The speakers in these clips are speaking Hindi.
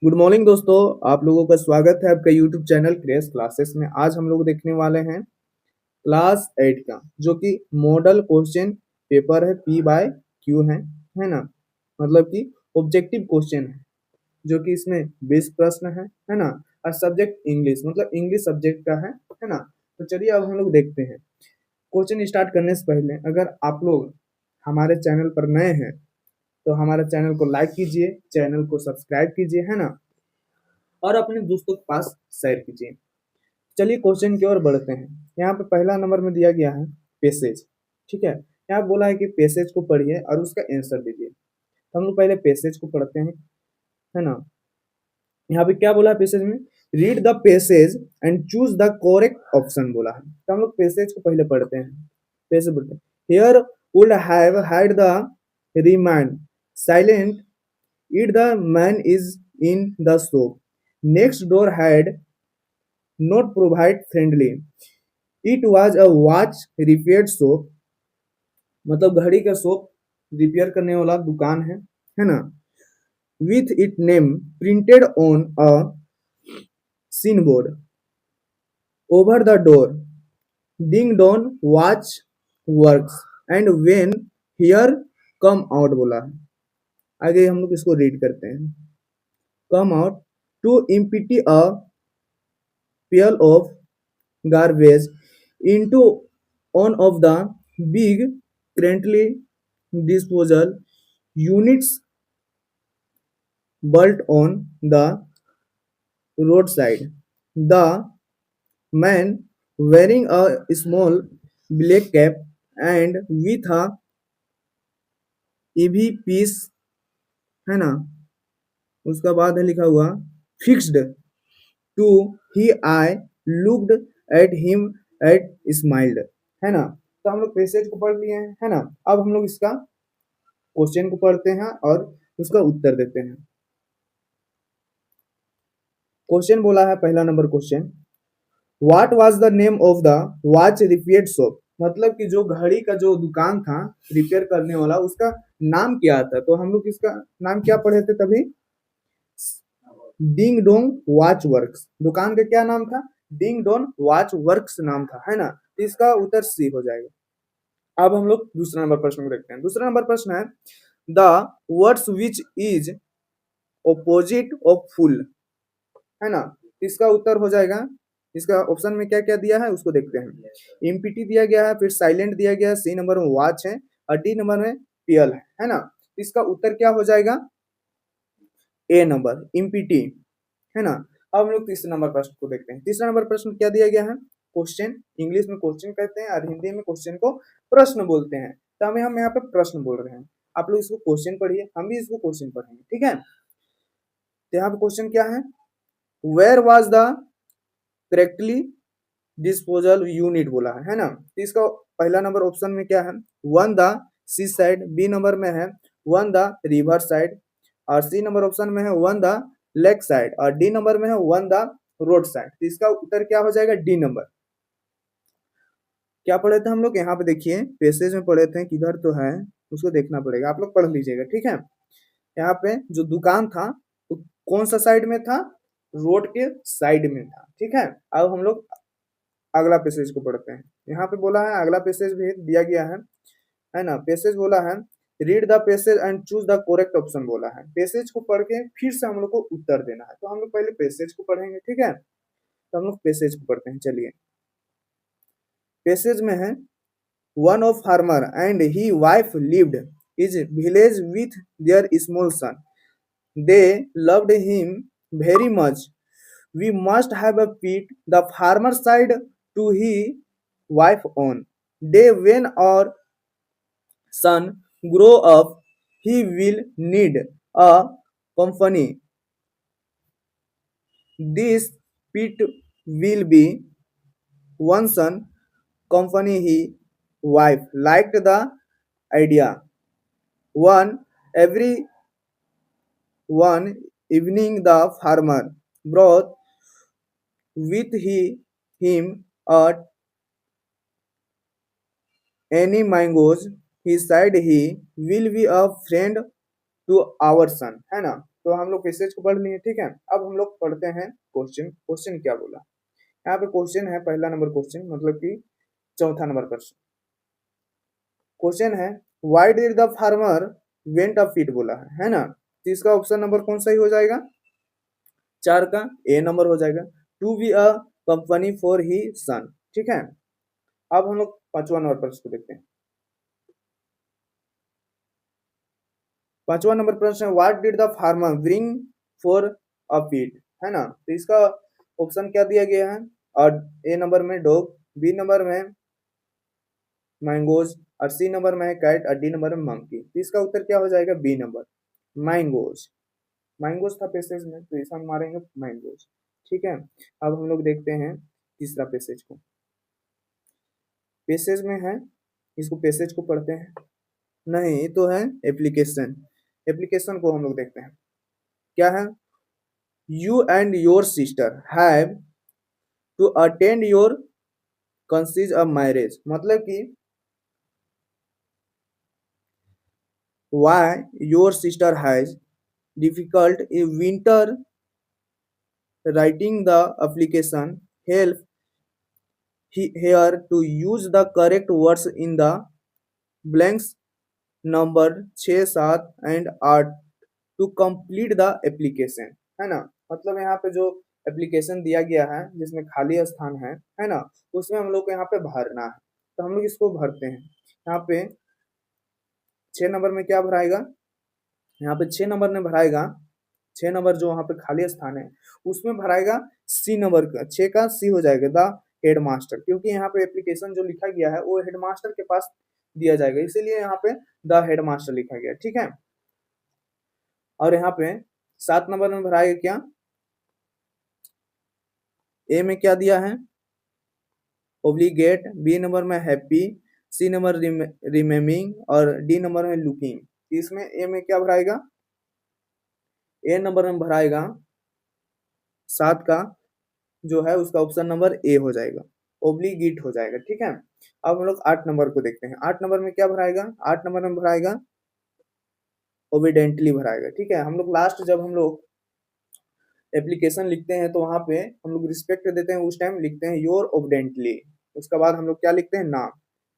गुड मॉर्निंग दोस्तों। आप लोगों का स्वागत है आपका यूट्यूब चैनल क्रेज क्लासेस में। आज हम लोग देखने वाले हैं क्लास 8 का, जो कि मॉडल क्वेश्चन पेपर है, पी बाय क्यू है ना। मतलब कि ऑब्जेक्टिव क्वेश्चन है, जो कि इसमें 20 प्रश्न है ना। और सब्जेक्ट इंग्लिश, मतलब इंग्लिश सब्जेक्ट का है ना। तो चलिए अब हम लोग देखते हैं। क्वेश्चन स्टार्ट करने से पहले अगर आप लोग हमारे चैनल पर नए हैं तो हमारे चैनल को लाइक कीजिए, चैनल को सब्सक्राइब कीजिए, है ना। और अपने दोस्तों के पास शेयर कीजिए। चलिए क्वेश्चन की ओर बढ़ते हैं। यहाँ पे पहला नंबर में दिया गया है पैसेज। ठीक है, यहाँ बोला है कि पैसेज को पढ़िए और उसका आंसर दीजिए। तो हम लोग पहले पैसेज को पढ़ते हैं, है ना। यहाँ पे क्या बोला है पैसेज में? Read the passage and choose the correct option बोला है। तो हम लोग पैसेज को पहले पढ़ते हैं। पैसेज बोलते हैं, here would have had the remand silent it the man is in the shop next door had not provide friendly. It was a watch repair shop, मतलब घड़ी का शॉप रिपेयर करने वाला दुकान है ना। With its name printed on a signboard over the door. Ding dong watch works and when here come out बोला है। आगे हम लोग इसको रीड करते हैं। Come out to empty a pail of garbage into one of the big currently disposal units built on the roadside. The man wearing a small black cap and with a EV piece, है ना। उसका बाद है लिखा हुआ fixed to he I looked at him at smiled, है ना। तो हम लोग पैसेज को पढ़ लिए हैं, है ना। अब हम लोग इसका क्वेश्चन को पढ़ते हैं और उसका उत्तर देते हैं। क्वेश्चन बोला है पहला number question, what was the name of the watch repair shop. मतलब कि जो घड़ी का जो दुकान था रिपेयर करने वाला, उसका नाम क्या था। तो हम लोग इसका नाम क्या पढ़े थे तभी? Ding dong watch works. दुकान का क्या नाम था? डिंग डोंग वॉच वर्क्स नाम था, है ना। तो इसका उत्तर सी हो जाएगा। अब हम लोग दूसरा नंबर प्रश्न को देखते हैं। दूसरा नंबर प्रश्न है, the words which is opposite of full, है ना। इसका उत्तर हो जाएगा, इसका ऑप्शन में क्या क्या दिया है उसको देखते हैं। इम्पीटी दिया गया है, फिर साइलेंट दिया गया है, सी नंबर में वॉच है और डी नंबर में पीएल है ना। इसका उत्तर क्या हो जाएगा? ए नंबर इम्पीटी, है ना। अब हम लोग तीसरे नंबर प्रश्न को देखते हैं। तीसरा नंबर प्रश्न क्या दिया गया है? क्वेश्चन, इंग्लिश में क्वेश्चन कहते हैं और हिंदी में क्वेश्चन को प्रश्न बोलते हैं। तो हम यहाँ पे प्रश्न बोल रहे हैं, आप लोग इसको क्वेश्चन पढ़िए, हम भी इसको क्वेश्चन पढ़ेंगे, ठीक है। तो यहाँ पे क्वेश्चन क्या है? Where was the correctly disposal unit बोला है ना। तो इसका पहला नंबर ऑप्शन में क्या है? One the seaside, b number में है वन द रिवर साइड, और सी नंबर ऑप्शन में है वन द लेक साइड, और डी नंबर में है वन द रोड साइड। तो इसका उत्तर क्या हो जाएगा? D number. क्या पढ़े थे हम लोग? यहाँ पे देखिए पैसेज में पढ़े थे, किधर तो है उसको देखना पड़ेगा, आप लोग पढ़ लीजिएगा, ठीक है। यहाँ पे जो दुकान था वो कौन सा साइड में था? रोड के साइड में था, ठीक है। अब हम लोग अगला पैसेज को पढ़ते हैं। यहाँ पे बोला है, अगला पैसेज भी दिया गया है ना। पैसेज बोला है, read the passage and choose the correct option बोला है। पैसेज को पढ़ के फिर से हम लोग को उत्तर देना है। तो हम लोग पहले पैसेज को पढ़ेंगे, ठीक है। तो हम लोग पैसेज को पढ़ते हैं, चलिए। पैसेज में है, one of farmer and he wife lived is village with their small son, they loved him very much, we must have a pit the farmer side to his wife on. Day when our son grow up, he will need a company. This pit will be one son company his wife liked the idea. One every one evening the farmer brought with him a any mangoes, he said he will be a friend to our son, है ना। तो हम लोग पैसेज को पढ़ लिए, ठीक है। अब हम लोग पढ़ते हैं क्वेश्चन। क्वेश्चन क्या बोला यहाँ पे? क्वेश्चन है पहला नंबर क्वेश्चन, मतलब कि चौथा नंबर प्रश्न। क्वेश्चन है why did the farmer went a feet बोला है ना। तो इसका ऑप्शन नंबर कौन सा ही हो जाएगा? 4 का ए नंबर हो जाएगा, to be a company for he son, ठीक है। अब हम लोग पांचवा नंबर प्रश्न को देखते हैं। पांचवा नंबर प्रश्न है what did the farmer bring for a feet, है ना। तो इसका ऑप्शन क्या दिया गया है? और ए नंबर में डॉग, बी नंबर में मैंगोज, और सी नंबर में है कैट, और डी नंबर में मंकी। तो इसका उत्तर क्या हो जाएगा? B number, mangoes. मैंगोज था पैसेज में, तो इसे हम मारेंगे मैंगोज, ठीक है। अब हम लोग देखते हैं तीसरा पैसेज को। पैसेज में है, इसको पैसेज को पढ़ते हैं। नहीं तो है एप्लीकेशन। एप्लीकेशन को हम लोग देखते हैं क्या है। You and your sister have to attend your cousin's a marriage, मतलब कि why your sister has difficult in winter writing the application, help here to use the correct words in the blanks number 6, 7 and 8 to complete the application, है ना। मतलब यहाँ पे जो एप्लीकेशन दिया गया है जिसमें खाली स्थान है ना, उसमें हम लोग को यहाँ पे भरना है। तो हम लोग इसको भरते हैं। यहाँ पे 6 नंबर में क्या भराएगा? यहाँ पे 6 नंबर में भराएगा, 6 नंबर जो वहाँ पे खाली स्थान है उसमें भराएगा सी नंबर का, 6 का सी हो जाएगा द हेड मास्टर, क्योंकि यहाँ पे एप्लीकेशन जो लिखा गया है वो हेड मास्टर के पास दिया जाएगा, इसीलिए यहाँ पे द हेड मास्टर लिखा गया, ठीक है। और यहाँ पे 7 नंबर में भराएगा क्या? ए में क्या दिया है? ओब्लिगेट, बी नंबर में हैप्पी, सी नंबर रिमेम्बिंग, और डी नंबर में लुकिंग। इसमें ए में क्या भराएगा? ए नंबर में भराएगा 7 का जो है उसका ऑप्शन नंबर ए हो जाएगा, ओब्लिगेट हो जाएगा, ठीक है। अब हम लोग 8 नंबर को देखते हैं। 8 नंबर में क्या भराएगा? 8 नंबर में भराएगा ओबिडेंटली भराएगा, ठीक है। हम लोग लास्ट जब हम लोग एप्लीकेशन लिखते हैं तो वहां पे हम लोग रिस्पेक्ट देते हैं, उस टाइम लिखते हैं योर ओबिडेंटली। उसके बाद हम लोग क्या लिखते हैं? नाम।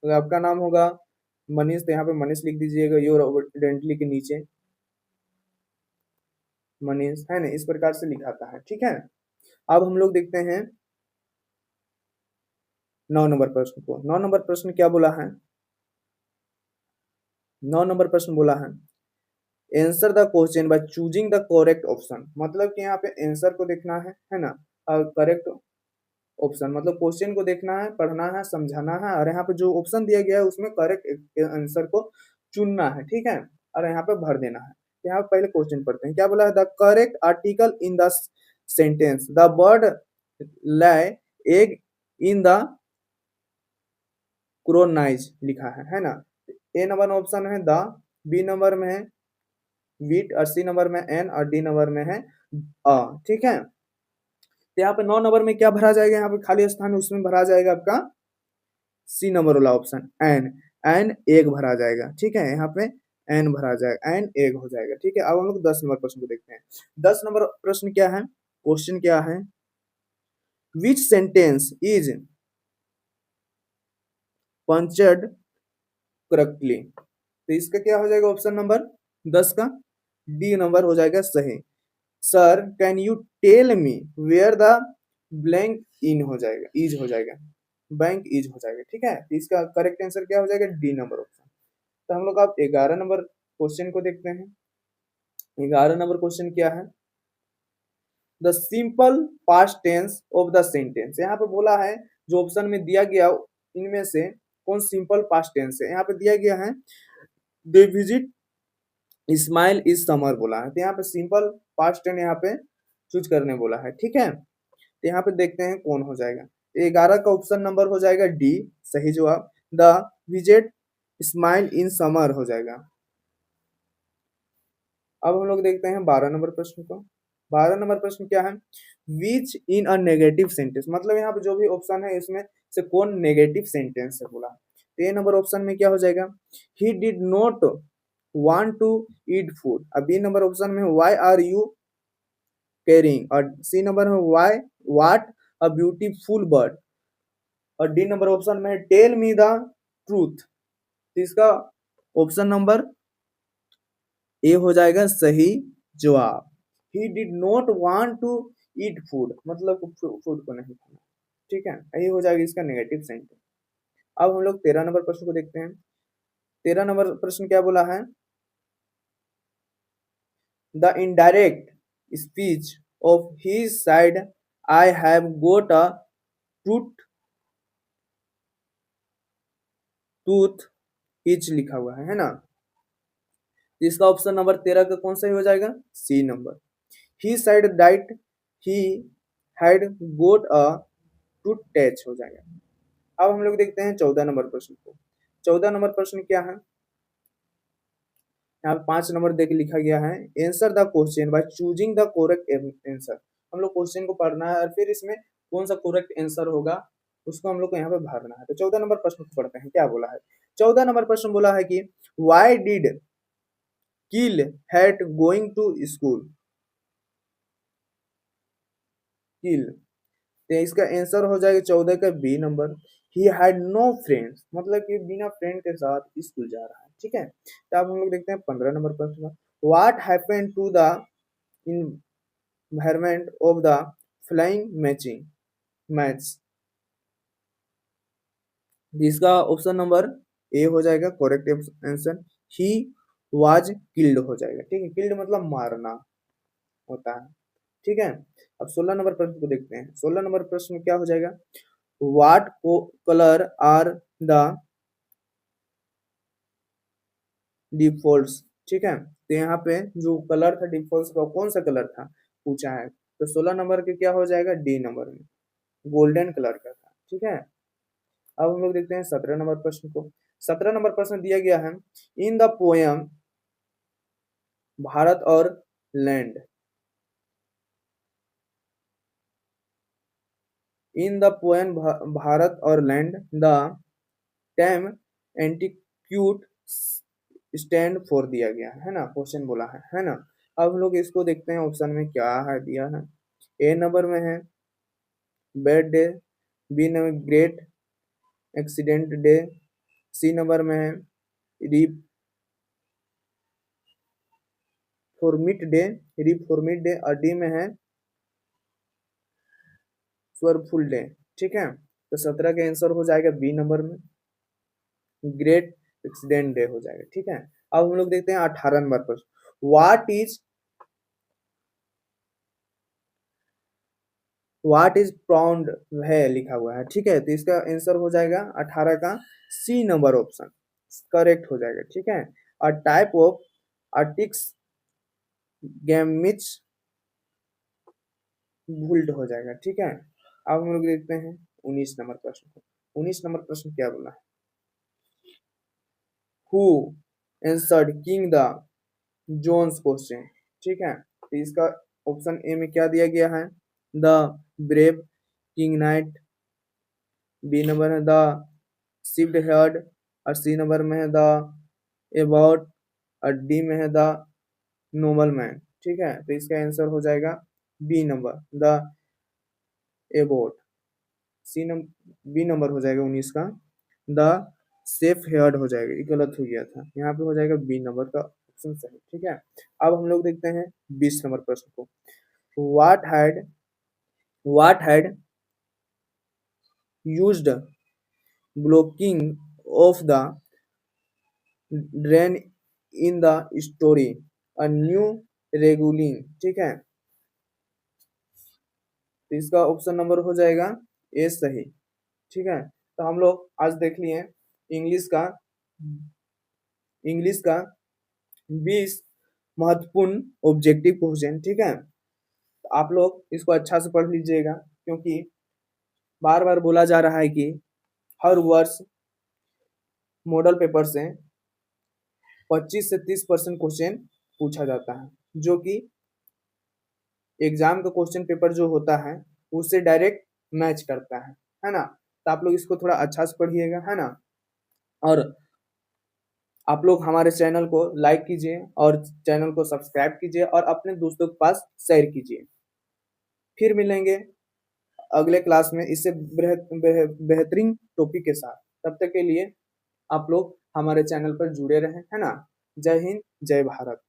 तो आपका नाम होगा मनीष, तो यहाँ पे मनीष लिख दीजिएगा योर ओबिडेंटली के नीचे मनीष, है ना। इस प्रकार से लिखाता है, ठीक है। अब हम लोग देखते हैं 9 नंबर प्रश्न को। 9 नंबर प्रश्न क्या बोला है? 9 नंबर प्रश्न बोला है answer the question by choosing the correct option, मतलब कि यहाँ पे आंसर को देखना है ना, और करेक्ट ऑप्शन मतलब क्वेश्चन को देखना है, पढ़ना है, समझाना है, और यहाँ पे जो ऑप्शन दिया गया है उसमें करेक्ट आंसर को चुनना है, ठीक है, और यहाँ पे भर देना है। यहाँ पहले क्वेश्चन पढ़ते हैं। क्या बोला है? The correct article in the sentence the bird lay egg in the क्रोनाइज लिखा है ना। ए नंबर में ऑप्शन है द, बी नंबर में है वीट, और सी नंबर में एन, और डी नंबर में है अ, ठीक है। तो यहाँ पे 9 नंबर में क्या भरा जाएगा? यहाँ पे खाली स्थान है उसमें भरा जाएगा आपका सी नंबर वाला ऑप्शन एन, एन एग भरा जाएगा, ठीक है। यहाँ पे एन भरा जाएगा, एन एग हो जाएगा, ठीक है। अब हम लोग 10 नंबर प्रश्न को देखते हैं। 10 नंबर प्रश्न क्या है? क्वेश्चन क्या है? विच सेंटेंस इज पंचर्ड करेक्टली। तो इसका क्या हो जाएगा? ऑप्शन नंबर 10 का डी नंबर हो जाएगा सही। Sir can you tell me where the blank in हो जाएगा, इज हो जाएगा, बैंक इज हो जाएगा, ठीक है। तो इसका करेक्ट आंसर क्या हो जाएगा? D number option. तो हम लोग अब 11 नंबर क्वेश्चन को देखते हैं। 11 नंबर क्वेश्चन क्या है? The simple past tense of the sentence. यहाँ पे बोला है जो ऑप्शन में दिया गया इनमें से कौन सिंपल पास्ट टेंस है। यहाँ पे दिया गया है they visit Ismail is summer बोला है, तो यहाँ पे सिंपल पास्ट टेंस यहाँ पे चूज करने बोला है, ठीक है। तो यहाँ पे देखते हैं कौन हो जाएगा। 11 का ऑप्शन नंबर हो जाएगा डी सही जवाब, the visit smile in summer हो जाएगा। अब हम लोग देखते हैं 12 नंबर प्रश्न को। 12 नंबर प्रश्न क्या है? विच इन अ नेगेटिव सेंटेंस, मतलब यहाँ पे जो भी ऑप्शन है इसमें से कौन नेगेटिव सेंटेंस है बोला। तो ए नंबर ऑप्शन में क्या हो जाएगा? He did not want to eat food। अब बी नंबर ऑप्शन में why are you carrying, और सी नंबर में why what a beautiful bird, और डी नंबर ऑप्शन में टेल मी द ट्रूथ। तो इसका ऑप्शन नंबर ए हो जाएगा सही जवाब। He did not want to eat food, मतलब फूड को नहीं खाना। ठीक है, यही हो जाएगा इसका नेगेटिव सेंटेंस। अब हम लोग 13 नंबर प्रश्न को देखते हैं। 13 नंबर प्रश्न क्या बोला है? The indirect speech of his side I have got a tooth tooth etch लिखा हुआ है ना। इसका ऑप्शन नंबर 13 का कौन सा ही हो जाएगा? C number. He side that he had got a tooth touch हो जाएगा। अब हम लोग देखते हैं 14 नंबर प्रश्न को। 14 नंबर प्रश्न क्या है? यहाँ 5 नंबर देख लिखा गया है, answer the question by choosing the correct answer. हम लोग क्वेश्चन को पढ़ना है और फिर इसमें कौन सा करेक्ट आंसर होगा उसको हम लोग को यहाँ पे भरना है। तो 14 नंबर प्रश्न को पढ़ते हैं, क्या बोला है? 14 नंबर प्रश्न बोला है कि why did Kiel hate going to school. Kiel, तो इसका आंसर हो जाएगा 14 का b number. He had no friends, मतलब कि बिना फ्रेंड के साथ स्कूल जा रहा है। ठीक है, तो अब हम लोग देखते हैं 15 नंबर प्रश्न। What happened to the environment of the flying matching match. इसका ऑप्शन नंबर ए हो जाएगा correct answer. He was killed हो जाएगा। ठीक है, किल्ड मतलब मारना होता है। ठीक है, अब 16 नंबर प्रश्न को देखते हैं। 16 नंबर प्रश्न में क्या हो जाएगा? What colour are the defaults. ठीक है, तो यहाँ पे जो कलर था डिफॉल्ट्स का कौन सा कलर था पूछा है, तो 16 नंबर के क्या हो जाएगा? डी नंबर में गोल्डन कलर का था। ठीक है, अब हम लोग देखते हैं 17 नंबर प्रश्न को। 17 नंबर प्रश्न दिया गया है, इन द पोयम भारत और land. In the poem Bharat और land the term antiquate stand for दिया गया है ना, क्वेश्चन बोला है ना। अब हम लोग इसको देखते हैं ऑप्शन में क्या है दिया है। ए नंबर में है bad day, b number great accident day, c number में है रिफॉर्मिट डे और डी में है स्वरफुल डे। ठीक है, तो 17 का आंसर हो जाएगा बी नंबर में ग्रेट एक्सीडेंट डे हो जाएगा। ठीक है, अब हम लोग देखते हैं 18 नंबर पर व्हाट इज प्राउंड है लिखा हुआ है। ठीक है, तो इसका आंसर हो जाएगा 18 का सी नंबर ऑप्शन करेक्ट हो जाएगा। ठीक है, और टाइप ऑफ आर्टिक्स गैमिट्स बुल्ड हो जाएगा। ठीक है, अब हम लोग देखते हैं 19 नंबर प्रश्न को। 19 नंबर प्रश्न क्या बोला है? Who answered king the John's question. ठीक है, तो इसका ऑप्शन ए में क्या दिया गया है? The brave king knight, b number है द शिफ्ड हेयर्ड, और सी नंबर में है द अबाउट, और डी में है द नोबल मैन। ठीक है, तो इसका आंसर हो जाएगा b number the abbot. C number b number हो जाएगा 19 का द सेफ हेयर्ड हो जाएगा, ये गलत हो गया था, यहाँ पे हो जाएगा बी नंबर का ऑप्शन सही। ठीक है, अब हम लोग देखते हैं 20 नंबर प्रश्न को। What had used blocking of the drain in the story a new रेगुलिंग। ठीक है, तो इसका ऑप्शन नंबर हो जाएगा ए सही। ठीक है, तो हम लोग आज देख लिए इंग्लिश का 20 महत्वपूर्ण ऑब्जेक्टिव क्वेश्चन। ठीक है, तो आप लोग इसको अच्छा से पढ़ लीजिएगा, क्योंकि बार बार बोला जा रहा है कि हर वर्ष मॉडल पेपर से 25 से 30% क्वेश्चन पूछा जाता है, जो कि एग्जाम का क्वेश्चन पेपर जो होता है उससे डायरेक्ट मैच करता है ना। तो आप लोग इसको थोड़ा अच्छा से पढ़िएगा, है ना। और आप लोग हमारे चैनल को लाइक कीजिए और चैनल को सब्सक्राइब कीजिए और अपने दोस्तों के पास शेयर कीजिए। फिर मिलेंगे अगले क्लास में इससे बेहतरीन टॉपिक के साथ। तब तक के लिए आप लोग हमारे चैनल पर जुड़े रहें, है ना। जय हिंद, जय भारत।